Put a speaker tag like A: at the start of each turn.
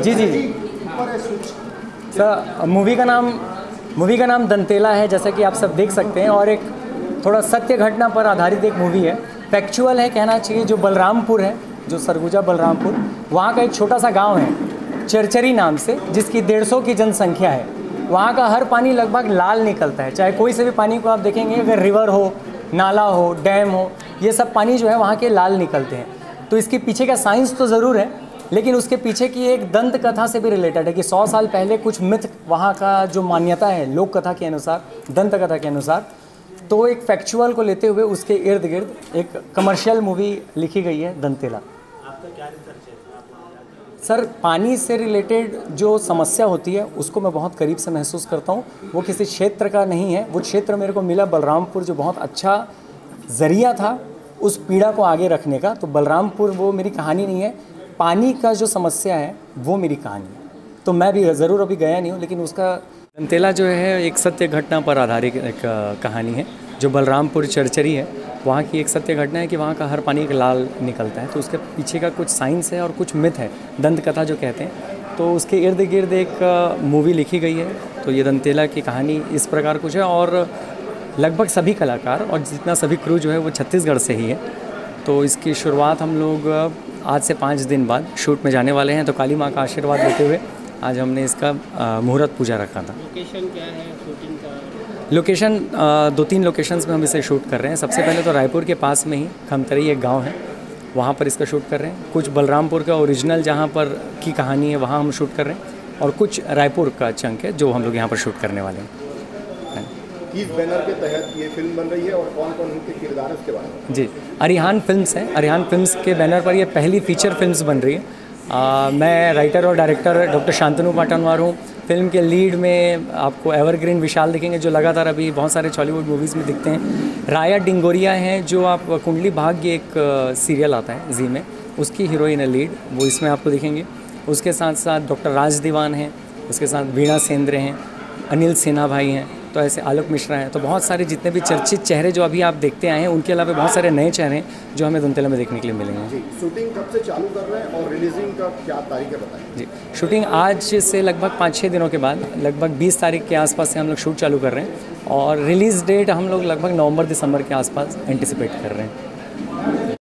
A: जी जी sir, movie का नाम दंतेला है, जैसा कि आप सब देख सकते हैं, और एक थोड़ा सत्य घटना पर आधारित एक मूवी है। फैक्चुअल है कहना चाहिए। जो बलरामपुर है, जो सरगुजा बलरामपुर, वहाँ का एक छोटा सा गांव है चरचरी नाम से, जिसकी 150 की जनसंख्या है। वहाँ का हर पानी लगभग लाल निकलता है। चाहे कोई से भी पानी को आप देखेंगे, अगर रिवर हो, नाला हो, डैम हो, ये सब पानी जो है वहाँ के लाल निकलते हैं। तो इसके पीछे का साइंस तो ज़रूर है, लेकिन उसके पीछे की एक दंत कथा से भी रिलेटेड है कि 100 साल पहले कुछ मिथ, वहाँ का जो मान्यता है लोक कथा के अनुसार, दंत कथा के अनुसार, तो एक फैक्चुअल को लेते हुए उसके इर्द गिर्द एक कमर्शियल मूवी लिखी गई है, दंतेला।
B: आपका क्या रिसर्च है?
A: सर, पानी से रिलेटेड जो समस्या होती है उसको मैं बहुत करीब से महसूस करता हूँ। वो किसी क्षेत्र का नहीं है, वो क्षेत्र मेरे को मिला बलरामपुर, जो बहुत अच्छा ज़रिया था उस पीड़ा को आगे रखने का। तो बलरामपुर वो मेरी कहानी नहीं है, पानी का जो समस्या है वो मेरी कहानी है। तो मैं भी ज़रूर अभी गया नहीं हूँ, लेकिन उसका दंतेला जो है एक सत्य घटना पर आधारित एक कहानी है। जो बलरामपुर चरचरी है, वहाँ की एक सत्य घटना है कि वहाँ का हर पानी एक लाल निकलता है। तो उसके पीछे का कुछ साइंस है और कुछ मिथ है, दंत कथा जो कहते हैं। तो उसके इर्द गिर्द एक मूवी लिखी गई है। तो ये दंतेला की कहानी इस प्रकार कुछ है, और लगभग सभी कलाकार और जितना सभी क्रू जो है वो छत्तीसगढ़ से ही है। तो इसकी शुरुआत हम लोग आज से 5 दिन बाद शूट में जाने वाले हैं। तो काली माँ का आशीर्वाद लेते हुए आज हमने इसका मुहूर्त पूजा रखा था।
B: लोकेशन क्या है शूटिंग का?
A: लोकेशन 2-3 लोकेशंस में हम इसे शूट कर रहे हैं। सबसे पहले तो रायपुर के पास में ही खमतरी एक गांव है, वहाँ पर इसका शूट कर रहे हैं। कुछ बलरामपुर का ओरिजिनल जहाँ पर की कहानी है वहाँ हम शूट कर रहे हैं, और कुछ रायपुर का चंक है जो हम लोग यहाँ पर शूट करने वाले हैं।
C: किस बैनर के तहत ये फिल्म बन रही है और कौन कौन उनके किरदार है उसके बारे में?
A: जी, अरिहान फिल्म्स है। अरिहान फिल्म्स के बैनर पर ये पहली फीचर फिल्म्स बन रही है। मैं राइटर और डायरेक्टर डॉक्टर शांतनु पाटनवार हूँ। फिल्म के लीड में आपको एवरग्रीन विशाल दिखेंगे, जो लगातार अभी बहुत सारे बॉलीवुड मूवीज़ में दिखते हैं। राया डिंगोरिया हैं, जो आप कुंडली भाग्य एक सीरियल आता है जी में, उसकी हीरोइन है लीड, वो इसमें आपको दिखेंगे। उसके साथ साथ डॉक्टर राज दीवान हैं, उसके साथ वीणा सेंद्रे हैं, अनिल सिन्हा भाई हैं, तो ऐसे आलोक मिश्रा हैं। तो बहुत सारे जितने भी चर्चित चेहरे जो अभी आप देखते आए हैं, उनके अलावा बहुत सारे नए चेहरे हैं जो हमें दंतेला में देखने के लिए मिलेंगे।
C: जी, शूटिंग कब से चालू कर रहे हैं और रिलीजिंग का क्या तारीख है बताएं?
A: जी, शूटिंग आज से लगभग 5-6 दिनों के बाद, लगभग 20 तारीख के आसपास से हम लोग शूट चालू कर रहे हैं, और रिलीज़ डेट हम लोग लगभग नवंबर-दिसंबर के आसपास एंटिसिपेट कर रहे हैं।